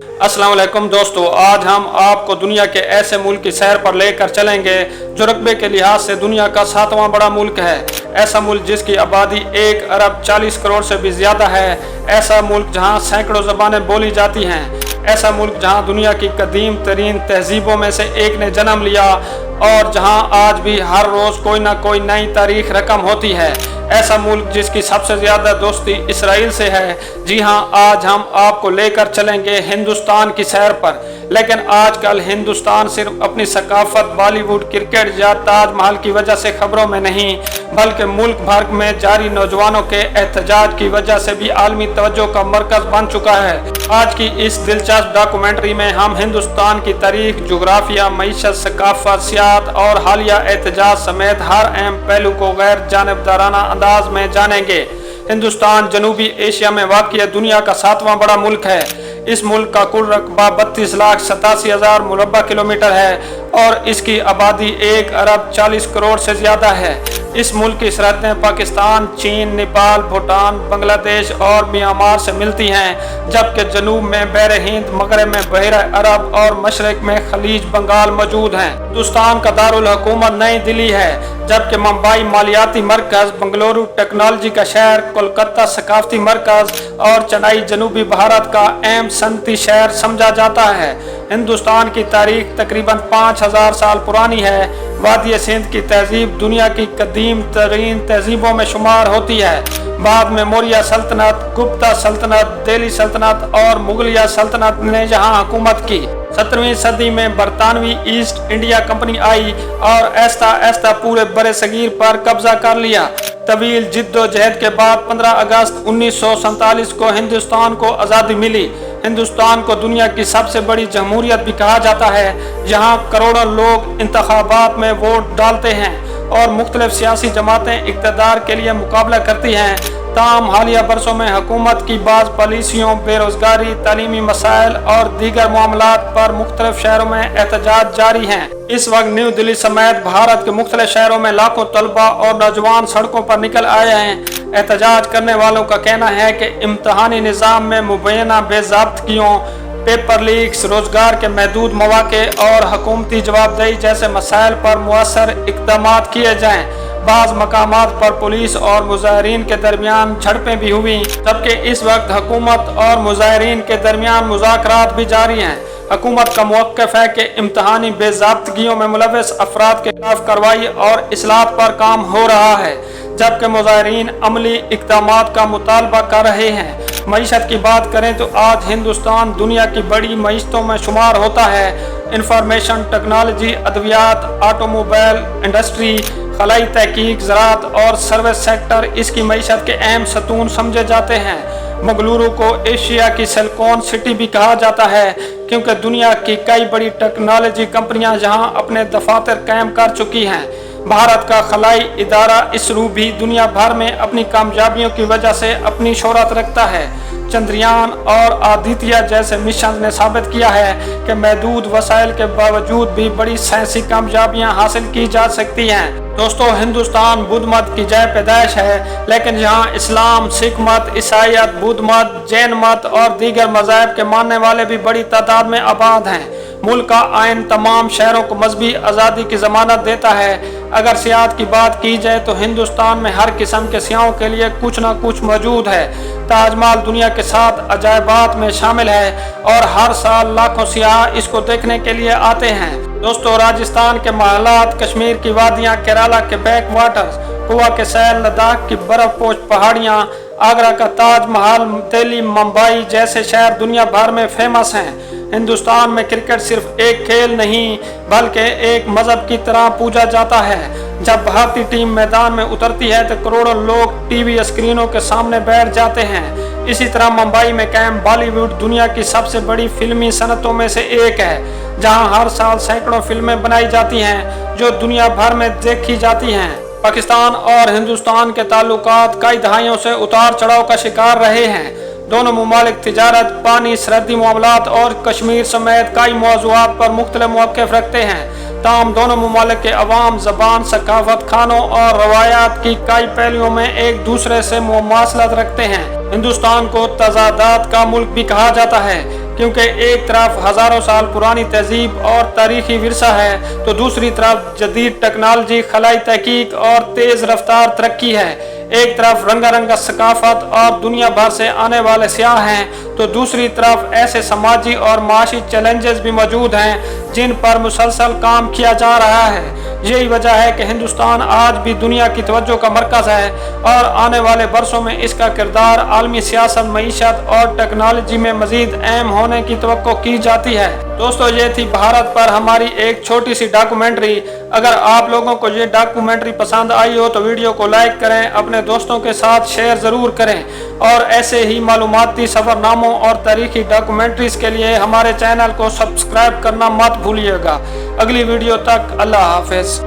अस्सलाम वालेकुम दोस्तों, आज हम आपको दुनिया के ऐसे मुल्क की सैर पर लेकर चलेंगे जो रकबे के लिहाज से दुनिया का 7वां बड़ा मुल्क है। ऐसा मुल्क जिसकी आबादी 1 अरब 40 करोड़ से भी ज़्यादा है। ऐसा मुल्क जहां सैकड़ों ज़बानें बोली जाती हैं। ऐसा मुल्क जहां दुनिया की कदीम तरीन तहजीबों में से एक ने जन्म लिया और जहां आज भी हर रोज़ कोई ना कोई नई तारीख रकम होती है। ऐसा मुल्क जिसकी सबसे ज़्यादा दोस्ती इसराइल से है। जी हाँ, आज हम आपको लेकर चलेंगे हिंदुस्तान की सैर पर। लेकिन आजकल हिंदुस्तान सिर्फ अपनी सकाफत, बॉलीवुड, क्रिकेट या ताजमहल की वजह से खबरों में नहीं, बल्कि मुल्क भर में जारी नौजवानों के एहतजाज की वजह से भी आलमी तवज्जो का मरकज़ बन चुका है। आज की इस दिलचस्प डॉक्यूमेंट्री में हम हिंदुस्तान की तारीख, जोग्राफिया, मईशत, सकाफत, सियासत और हालिया एहतजाज समेत हर अहम पहलू को गैर जानिबदाराना अंदाज में जानेंगे। हिंदुस्तान जनूबी एशिया में वाक़िया दुनिया का 7वां बड़ा मुल्क है। इस मुल्क का कुल रकबा 32,87,000 मुरब्बा किलोमीटर है और इसकी आबादी 1 अरब 40 करोड़ से ज़्यादा है। इस मुल्क की सरहदें पाकिस्तान, चीन, नेपाल, भूटान, बांग्लादेश और म्यांमार से मिलती हैं, जबकि जनूब में बहर हिंद, मगरब में बहर अरब और मशरक में खलीज बंगाल मौजूद हैं। हिंदुस्तान का दारुल हुकूमत नई दिल्ली है, जबकि मुंबई मालियाती मरकज़, बेंगलुरु टेक्नोलॉजी का शहर, कोलकाता सकाफती मरकज़ और चेन्नई जनूबी भारत का अहम सनती शहर समझा जाता है। हिंदुस्तान की तारीख तकरीबन 5000 साल पुरानी है। वादी सिंध की तहजीब दुनिया की कदीम तरीन तहजीबों में शुमार होती है। बाद में मौर्य सल्तनत, गुप्ता सल्तनत, दिल्ली सल्तनत और मुगलिया सल्तनत ने यहाँ हुकूमत की। 17वीं सदी में बरतानवी ईस्ट इंडिया कंपनी आई और ऐसा ऐसा पूरे बड़े सगीर पर कब्जा कर लिया। तवील जिद्दोजहद के बाद 15 अगस्त 1947 को हिंदुस्तान को आज़ादी मिली। हिंदुस्तान को दुनिया की सबसे बड़ी जमहूरियत भी कहा जाता है। यहाँ करोड़ों लोग इंतखाबात में वोट डालते हैं और मुख्तलिफ सियासी जमातें इक़्तिदार के लिए मुकाबला करती हैं। ताम हालिया बरसों में हुकूमत की बाज़ पॉलिसियों, बेरोज़गारी, तालीमी मसाइल और दीगर मामलात पर मुख्तलिफ शहरों में एहतजाज जारी हैं। इस वक्त न्यू दिल्ली समेत भारत के मुख्तलिफ शहरों में लाखों तलबा और नौजवान सड़कों पर निकल आए हैं। एहतजाज करने वालों का कहना है कि इम्तहानी निज़ाम में मुबैना बेज़ाब्तगियों, पेपर लीक्स, रोजगार के महदूद मौके और हुकूमती जवाबदेही जैसे मसाइल पर मुअस्सर इक़दामात किए जाएँ। बाज़ मकामात पर पुलिस और मुज़ाहिरीन के दरमियान झड़पें भी हुई, जबकि इस वक्त हुकूमत और मुज़ाहिरीन के दरमियान मुज़ाकरात भी जारी हैं। हुकूमत का मौक़िफ़ है कि इम्तहानी बेज़ाब्तगियों में मुलव्वस अफराद के खिलाफ कार्रवाई और इस्लाहत पर काम हो रहा है, जबकि मुज़ाहिरीन अमली इक़दामात का मुतालबा कर रहे हैं। मईशत की बात करें तो आज हिंदुस्तान दुनिया की बड़ी मईशतों में शुमार होता है। इंफॉर्मेशन टेक्नोलॉजी, अद्वियात, ऑटोमोबाइल इंडस्ट्री, खलाई तहकीक, ज़राअत और सर्विस सेक्टर इसकी मईशत के अहम सतून समझे जाते हैं। बेंगलुरु को एशिया की सिलिकॉन सिटी भी कहा जाता है, क्योंकि दुनिया की कई बड़ी टेक्नोलॉजी कंपनियां यहाँ अपने दफातर कायम कर चुकी हैं। भारत का खलाई इदारा इसरो भी दुनिया भर में अपनी कामयाबियों की वजह से अपनी शोहरत रखता है। चंद्रयान और आदित्य जैसे मिशन ने साबित किया है कि महदूद वसाइल के बावजूद भी बड़ी साइंसी कामयाबियां हासिल की जा सकती हैं। दोस्तों, हिंदुस्तान बुद्ध मत की जय पैदाइश है, लेकिन यहाँ इस्लाम, सिख मत, ईसाईयत, बुद्ध मत, जैन मत और दीगर मज़ाहब के मानने वाले भी बड़ी तादाद में आबाद हैं। मुल्क का आइन तमाम शहरों को मजहबी आज़ादी की ज़मानत देता है। अगर सियासत की बात की जाए तो हिंदुस्तान में हर किस्म के सियाहों के लिए कुछ न कुछ मौजूद है। ताजमहल दुनिया के 7 अजायबात में शामिल है और हर साल लाखों सियाह इसको देखने के लिए आते हैं। दोस्तों, राजस्थान के महलात, कश्मीर की वादियाँ, केरला के बैक वाटर्स, गोवा के सैल, लद्दाख की बर्फपोश पहाड़ियाँ, आगरा का ताजमहल, दिल्ली, मुंबई जैसे शहर दुनिया भर में फेमस हैं। हिंदुस्तान में क्रिकेट सिर्फ एक खेल नहीं बल्कि एक मजहब की तरह पूजा जाता है। जब भारतीय टीम मैदान में उतरती है तो करोड़ों लोग टीवी स्क्रीनों के सामने बैठ जाते हैं। इसी तरह मुंबई में कायम बॉलीवुड दुनिया की सबसे बड़ी फिल्मी सनतों में से एक है, जहां हर साल सैकड़ों फिल्में बनाई जाती हैं जो दुनिया भर में देखी जाती हैं। पाकिस्तान और हिंदुस्तान के ताल्लुकात कई दहाइयों से उतार चढ़ाव का शिकार रहे हैं। दोनों मुमालिक तिजारत, पानी, सरहदी मामलात और कश्मीर समेत कई मौज़ूआत पर मुख्तलिफ मौक़िफ़ रखते हैं। ताहम दोनों मुमालिक के अवाम, ज़बान, सकाफत, खानों और रवायात की कई पहलुओं में एक दूसरे से मुमासलत रखते हैं। हिंदुस्तान को तज़ादात का मुल्क भी कहा जाता है, کیونکہ ایک طرف ہزاروں سال پرانی تہذیب اور تاریخی ورثہ ہے تو دوسری طرف جدید ٹیکنالوجی، خلائی تحقیق اور تیز رفتار ترقی ہے۔ ایک طرف رنگا رنگا ثقافت اور دنیا بھر سے آنے والے سیاح ہیں تو دوسری طرف ایسے سماجی اور معاشی چیلنجز بھی موجود ہیں جن پر مسلسل کام کیا جا رہا ہے۔ یہی وجہ ہے کہ ہندوستان آج بھی دنیا کی توجہ کا مرکز ہے اور آنے والے برسوں میں اس کا کردار عالمی سیاست، معیشت اور ٹیکنالوجی میں مزید اہم ہونے کی توقع کی جاتی ہے۔ دوستو، یہ تھی بھارت پر ہماری ایک چھوٹی سی ڈاکومنٹری۔ اگر آپ لوگوں کو یہ ڈاکومنٹری پسند آئی ہو تو ویڈیو کو لائک کریں، اپنے دوستوں کے ساتھ شیئر ضرور کریں اور ایسے ہی معلوماتی سفرناموں اور تاریخی ڈاکومنٹریز کے لیے ہمارے چینل کو سبسکرائب کرنا مت بھولیے گا۔ اگلی ویڈیو تک اللہ حافظ۔